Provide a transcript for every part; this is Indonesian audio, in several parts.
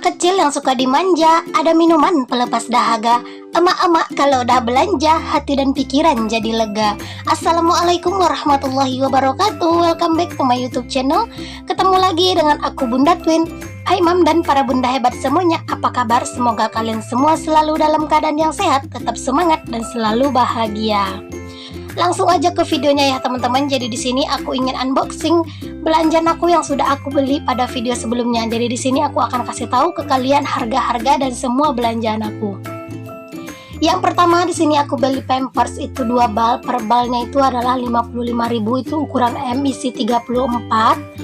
Anak kecil yang suka dimanja, ada minuman pelepas dahaga. Emak-emak kalau udah belanja, hati dan pikiran jadi lega. Assalamualaikum warahmatullahi wabarakatuh. Welcome back to my YouTube channel. Ketemu lagi dengan aku Bunda Twin. Hai Mam dan para bunda hebat semuanya, apa kabar? Semoga kalian semua selalu dalam keadaan yang sehat, tetap semangat dan selalu bahagia. Langsung aja ke videonya ya teman-teman. Jadi di sini aku ingin unboxing belanjaan aku yang sudah aku beli pada video sebelumnya. Jadi di sini aku akan kasih tahu ke kalian harga-harga dan semua belanjaan aku. Yang pertama di sini aku beli Pampers itu 2 bal. Per balnya itu adalah 55.000, itu ukuran M, isi 34.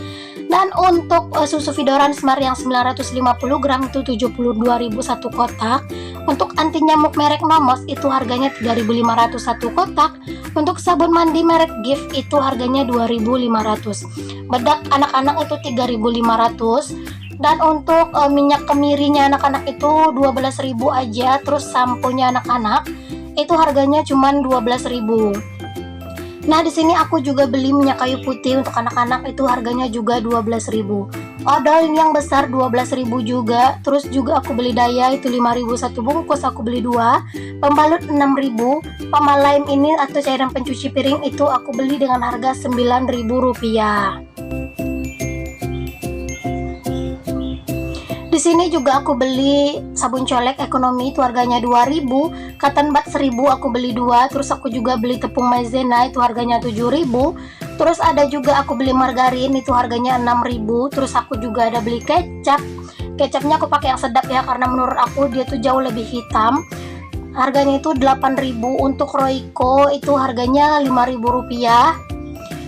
Dan untuk susu Vidoran Smart yang 950 gram itu 72.000 satu kotak. Untuk anti nyamuk merek Nomos itu harganya 3.500 satu kotak. Untuk sabun mandi merek Gift itu harganya 2.500. Bedak anak-anak itu 3.500. Dan untuk minyak kemirinya anak-anak itu 12.000 aja. Terus samponya anak-anak itu harganya cuma 12.000. Nah di sini aku juga beli minyak kayu putih untuk anak-anak, itu harganya juga 12.000. Odol yang besar 12.000 juga. Terus juga aku beli Daya itu 5.000 satu bungkus, aku beli 2. Pembalut 6.000. Pemalaim ini atau cairan pencuci piring itu aku beli dengan harga 9.000 rupiah. Di sini juga aku beli sabun colek ekonomi itu harganya 2.000, cotton bud 1.000 aku beli 2, terus aku juga beli tepung maizena itu harganya 7.000. Terus ada juga aku beli margarin itu harganya 6.000. Terus aku juga ada beli kecap. Kecapnya aku pakai yang sedap ya, karena menurut aku dia tuh jauh lebih hitam. Harganya itu 8.000. Untuk Royco itu harganya 5.000 rupiah.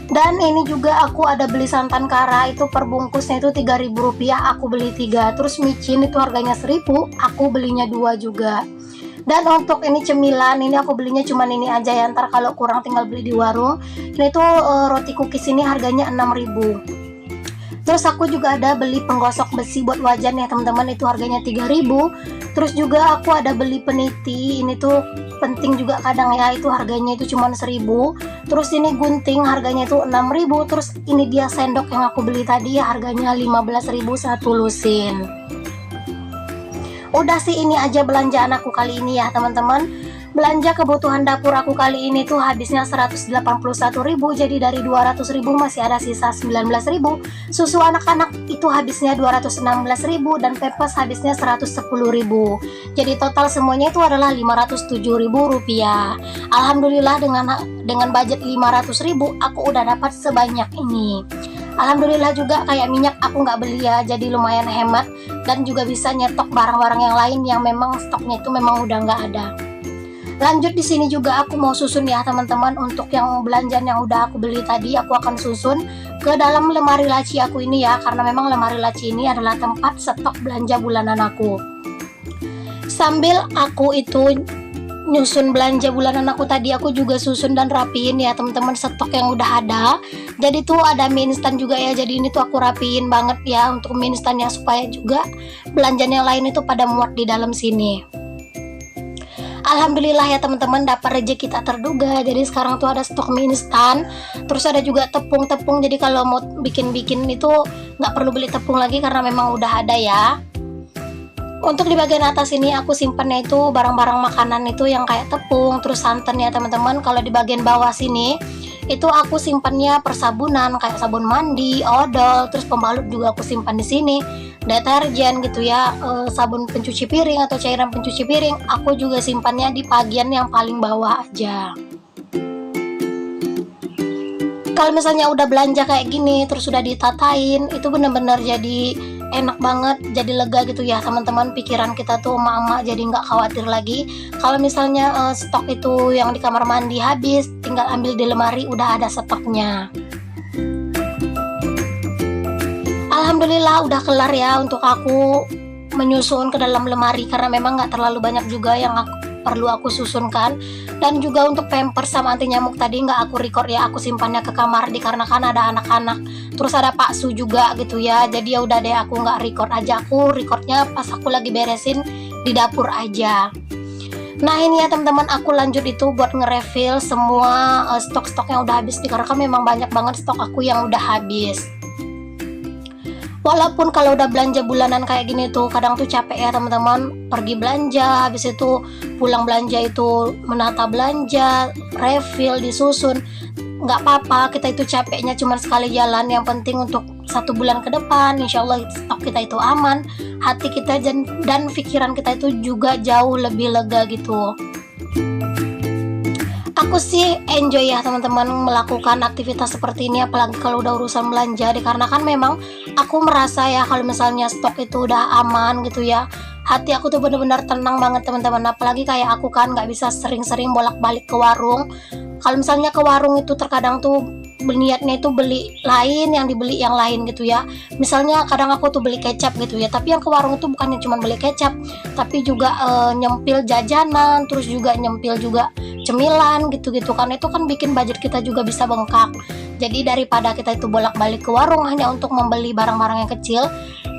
Dan ini juga aku ada beli santan kara, itu per bungkusnya itu 3.000 rupiah, aku beli 3. Terus micin itu harganya 1.000, aku belinya 2 juga. Dan untuk ini cemilan, ini aku belinya cuman ini aja ya, ntar kalau kurang tinggal beli di warung. Ini tuh roti cookies ini harganya 6.000. Terus aku juga ada beli penggosok besi buat wajan ya teman-teman, itu harganya 3.000. Terus juga aku ada beli peniti, ini tuh penting juga kadang ya, itu harganya itu cuma 1.000. Terus ini gunting harganya itu 6.000. Terus ini dia sendok yang aku beli tadi ya, harganya 15.000 satu lusin. Udah sih ini aja belanjaan aku kali ini ya teman-teman. Belanja kebutuhan dapur aku kali ini tuh habisnya 181.000, jadi dari 200.000 masih ada sisa 19.000. Susu anak-anak itu habisnya 216.000 dan Pampers habisnya 110.000. Jadi total semuanya itu adalah 507.000 rupiah. Alhamdulillah dengan budget 500.000 aku udah dapat sebanyak ini. Alhamdulillah juga kayak minyak aku nggak beli ya, jadi lumayan hemat dan juga bisa nyetok barang-barang yang lain yang memang stoknya itu memang udah nggak ada. Lanjut di sini juga aku mau susun ya teman-teman. Untuk yang belanjaan yang udah aku beli tadi aku akan susun ke dalam lemari laci aku ini ya, karena memang lemari laci ini adalah tempat stok belanja bulanan aku. Sambil aku itu nyusun belanja bulanan aku tadi, aku juga susun dan rapiin ya teman-teman stok yang udah ada. Jadi tuh ada mie instan juga ya, jadi ini tuh aku rapiin banget ya untuk mie instannya, supaya juga belanjaan yang lain itu pada muat di dalam sini. Alhamdulillah ya teman-teman, dapat rezeki tak terduga. Jadi sekarang tuh ada stok mie instan. Terus ada juga tepung-tepung. Jadi kalau mau bikin-bikin itu nggak perlu beli tepung lagi karena memang udah ada ya. Untuk di bagian atas ini aku simpannya itu barang-barang makanan itu yang kayak tepung, terus santan ya teman-teman. Kalau di bagian bawah sini itu aku simpannya persabunan kayak sabun mandi, odol, terus pembalut juga aku simpan di sini. Deterjen gitu ya, sabun pencuci piring atau cairan pencuci piring aku juga simpannya di bagian yang paling bawah aja. Kalau misalnya udah belanja kayak gini terus sudah ditatain, itu bener-bener jadi enak banget, jadi lega gitu ya teman-teman. Pikiran kita tuh emak-emak jadi nggak khawatir lagi. Kalau misalnya stok itu yang di kamar mandi habis, tinggal ambil di lemari udah ada stoknya. Alhamdulillah udah kelar ya untuk aku menyusun ke dalam lemari, karena memang nggak terlalu banyak juga yang perlu aku susunkan. Dan juga untuk Pampers sama anti nyamuk tadi nggak aku record ya, aku simpannya ke kamar dikarenakan ada anak-anak, terus ada Pak Su juga gitu ya. Jadi ya udah deh aku nggak record aja, aku recordnya pas aku lagi beresin di dapur aja. Nah ini ya teman-teman, aku lanjut itu buat nge-refill semua stok-stok yang udah habis dikarenakan memang banyak banget stok aku yang udah habis. Walaupun kalau udah belanja bulanan kayak gini tuh kadang tuh capek ya teman-teman, pergi belanja, habis itu pulang belanja itu menata belanja, refill, disusun. Nggak apa-apa, kita itu capeknya cuma sekali jalan, yang penting untuk 1 bulan ke depan insya Allah stok kita itu aman, hati kita dan pikiran kita itu juga jauh lebih lega gitu. Aku sih enjoy ya teman-teman melakukan aktivitas seperti ini, apalagi kalau udah urusan belanja, dikarenakan memang aku merasa ya kalau misalnya stok itu udah aman gitu ya, hati aku tuh bener-bener tenang banget teman-teman. Apalagi kayak aku kan nggak bisa sering-sering bolak-balik ke warung. Kalau misalnya ke warung itu terkadang tuh niatnya itu beli lain, yang dibeli yang lain gitu ya. Misalnya kadang aku tuh beli kecap gitu ya, tapi yang ke warung itu bukannya cuma beli kecap, tapi juga nyempil jajanan, terus juga nyempil juga cemilan gitu-gitu kan. Itu kan bikin budget kita juga bisa bengkak. Jadi daripada kita itu bolak-balik ke warung hanya untuk membeli barang-barang yang kecil,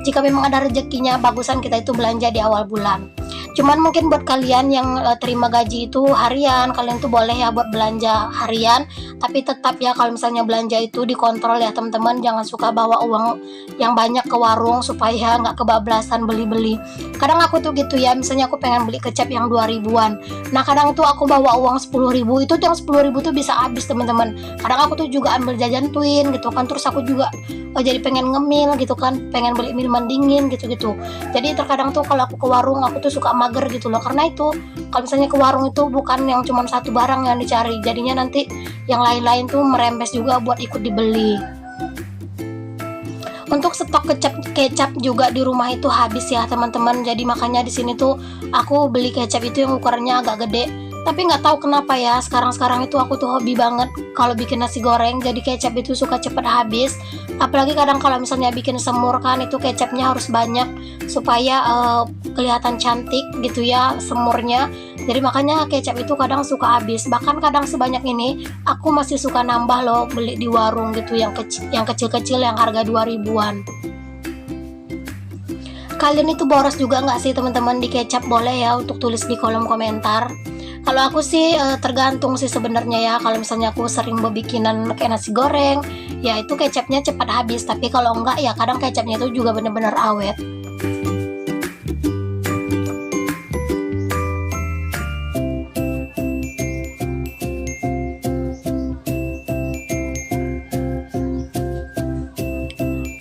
jika memang ada rezekinya bagusan kita itu belanja di awal bulan. Cuman mungkin buat kalian yang terima gaji itu harian, kalian tuh boleh ya buat belanja harian, tapi tetap ya kalau misalnya belanja itu dikontrol ya teman-teman, jangan suka bawa uang yang banyak ke warung supaya nggak kebablasan beli-beli. Kadang aku tuh gitu ya, misalnya aku pengen beli kecap yang 2 ribuan, nah kadang tuh aku bawa uang 10 ribu, itu yang 10 ribu tuh bisa habis teman-teman. Kadang aku tuh juga ambil jajan Twin gitu kan, terus aku juga jadi pengen ngemil gitu kan, pengen beli minuman dingin gitu-gitu. Jadi terkadang tuh kalau aku ke warung aku tuh suka mager gitu loh, karena itu kalau misalnya ke warung itu bukan yang cuma satu barang yang dicari, jadinya nanti yang lain-lain tuh merembes juga buat ikut dibeli. Untuk stok kecap juga di rumah itu habis ya teman-teman, jadi makanya di sini tuh aku beli kecap itu yang ukurannya agak gede. Tapi nggak tahu kenapa ya, sekarang itu aku tuh hobi banget kalau bikin nasi goreng, jadi kecap itu suka cepet habis. Apalagi kadang kalau misalnya bikin semur kan, itu kecapnya harus banyak supaya kelihatan cantik gitu ya semurnya. Jadi makanya kecap itu kadang suka habis. Bahkan kadang sebanyak ini aku masih suka nambah loh beli di warung gitu, yang kecil-kecil yang harga 2 ribuan. Kalian itu boros juga nggak sih teman-teman di kecap? Boleh ya untuk tulis di kolom komentar. Kalau aku sih tergantung sih sebenarnya ya. Kalau misalnya aku sering bikinan kayak nasi goreng, ya itu kecapnya cepat habis. Tapi kalau enggak ya kadang kecapnya itu juga bener-bener awet.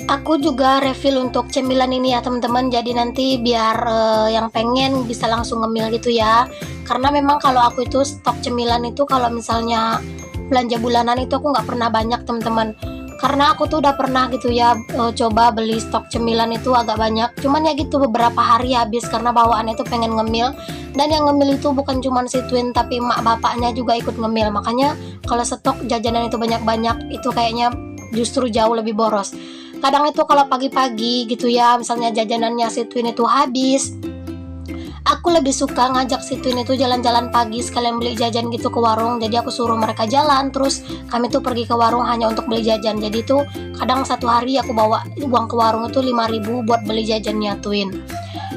Aku juga refill untuk cemilan ini ya teman-teman, jadi nanti biar yang pengen bisa langsung ngemil gitu ya. Karena memang kalau aku itu stok cemilan itu kalau misalnya belanja bulanan itu aku nggak pernah banyak teman-teman. Karena aku tuh udah pernah gitu ya coba beli stok cemilan itu agak banyak, cuman ya gitu beberapa hari habis karena bawaannya itu pengen ngemil. Dan yang ngemil itu bukan cuma si Twin, tapi emak bapaknya juga ikut ngemil. Makanya kalau stok jajanan itu banyak-banyak itu kayaknya justru jauh lebih boros. Kadang itu kalau pagi-pagi gitu ya, misalnya jajanannya si Twin itu habis, aku lebih suka ngajak si Twin itu jalan-jalan pagi sekalian beli jajan gitu ke warung. Jadi aku suruh mereka jalan, terus kami tuh pergi ke warung hanya untuk beli jajan. Jadi tuh kadang satu hari aku bawa uang ke warung itu 5 ribu buat beli jajannya Twin.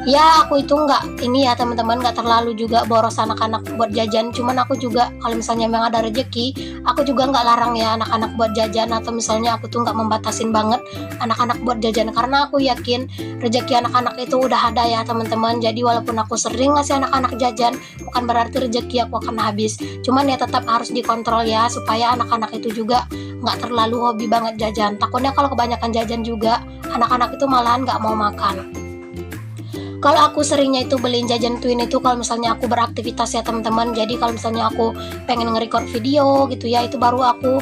Ya aku itu nggak ini ya teman-teman, nggak terlalu juga boros anak-anak buat jajan. Cuman aku juga kalau misalnya memang ada rezeki, aku juga nggak larang ya anak-anak buat jajan, atau misalnya aku tuh nggak membatasin banget anak-anak buat jajan, karena aku yakin rezeki anak-anak itu udah ada ya teman-teman. Jadi walaupun aku sering ngasih anak-anak jajan, bukan berarti rezeki aku akan habis. Cuman ya tetap harus dikontrol ya, supaya anak-anak itu juga nggak terlalu hobi banget jajan. Takutnya kalau kebanyakan jajan juga anak-anak itu malahan nggak mau makan. Kalau aku seringnya itu beliin jajan Twin itu kalau misalnya aku beraktivitas ya teman-teman. Jadi kalau misalnya aku pengen nge-record video gitu ya, itu baru aku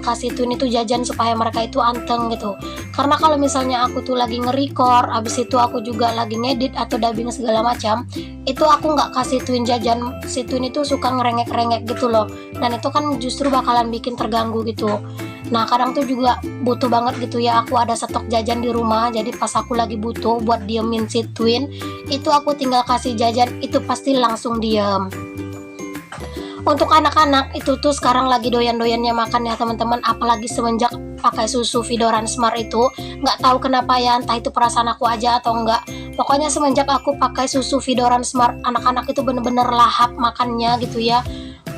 kasih Twin itu jajan supaya mereka itu anteng gitu. Karena kalau misalnya aku tuh lagi nge-record, abis itu aku juga lagi ngedit atau dubbing segala macam, itu aku nggak kasih Twin jajan. Si Twin itu suka ngerengek-rengek gitu loh, dan itu kan justru bakalan bikin terganggu gitu. Nah kadang tuh juga butuh banget gitu ya, aku ada stok jajan di rumah. Jadi pas aku lagi butuh buat diemin si Twin, itu aku tinggal kasih jajan, itu pasti langsung diem. Untuk anak-anak itu tuh sekarang lagi doyan-doyannya makan ya teman-teman, apalagi semenjak pakai susu Vidoran Smart itu. Nggak tahu kenapa ya, entah itu perasaan aku aja atau enggak, pokoknya semenjak aku pakai susu Vidoran Smart, anak-anak itu bener-bener lahap makannya gitu ya.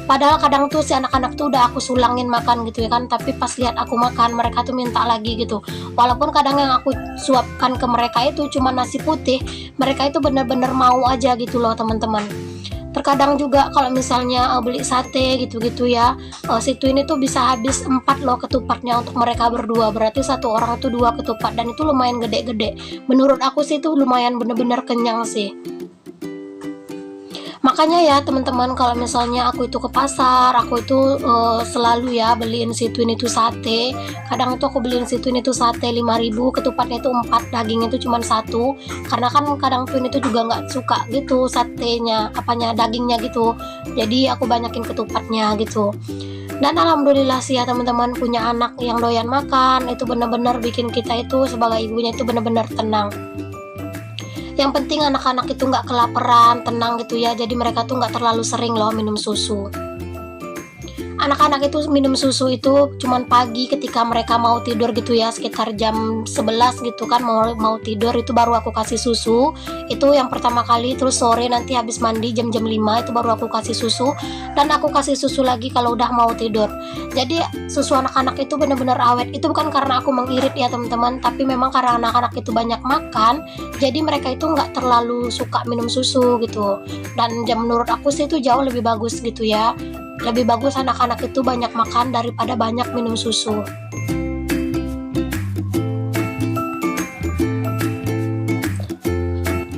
Padahal kadang tuh si anak-anak tuh udah aku sulangin makan gitu ya kan, tapi pas lihat aku makan mereka tuh minta lagi gitu. Walaupun kadang yang aku suapkan ke mereka itu cuma nasi putih, mereka itu bener-bener mau aja gitu loh teman-teman. Terkadang juga kalau misalnya beli sate gitu-gitu ya, situ ini tuh bisa habis 4 loh ketupatnya untuk mereka berdua, berarti satu orang itu 2 ketupat dan itu lumayan gede-gede. Menurut aku sih itu lumayan bener-bener kenyang sih. Makanya ya teman-teman, kalau misalnya aku itu ke pasar, aku itu selalu ya beliin situin itu sate. Kadang itu aku beliin situin itu sate 5.000, ketupatnya itu 4, daging itu cuma 1. Karena kan kadang tuh itu juga nggak suka gitu satenya, apanya dagingnya gitu. Jadi aku banyakin ketupatnya gitu. Dan alhamdulillah sih ya teman-teman, punya anak yang doyan makan itu benar-benar bikin kita itu sebagai ibunya itu benar-benar tenang. Yang penting anak-anak itu nggak kelaparan, tenang gitu ya. Jadi mereka tuh nggak terlalu sering loh minum susu. Anak-anak itu minum susu itu cuman pagi ketika mereka mau tidur gitu ya, sekitar jam 11 gitu kan, mau tidur itu baru aku kasih susu. Itu yang pertama kali. Terus sore nanti habis mandi jam-jam 5 itu baru aku kasih susu, dan aku kasih susu lagi kalau udah mau tidur. Jadi susu anak-anak itu bener-bener awet. Itu bukan karena aku mengirit ya teman-teman, tapi memang karena anak-anak itu banyak makan, jadi mereka itu nggak terlalu suka minum susu gitu. Dan menurut aku sih itu jauh lebih bagus gitu ya. Lebih bagus anak-anak itu banyak makan daripada banyak minum susu.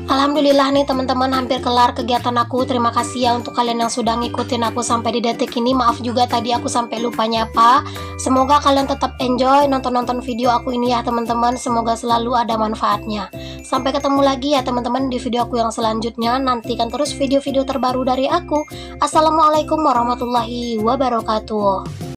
Alhamdulillah nih teman-teman, hampir kelar kegiatan aku. Terima kasih ya untuk kalian yang sudah ngikutin aku sampai di detik ini. Maaf juga tadi aku sampai lupa nyapa. Semoga kalian tetap enjoy nonton-nonton video aku ini ya teman-teman. Semoga selalu ada manfaatnya. Sampai ketemu lagi ya teman-teman di video aku yang selanjutnya. Nantikan terus video-video terbaru dari aku. Assalamualaikum warahmatullahi wabarakatuh.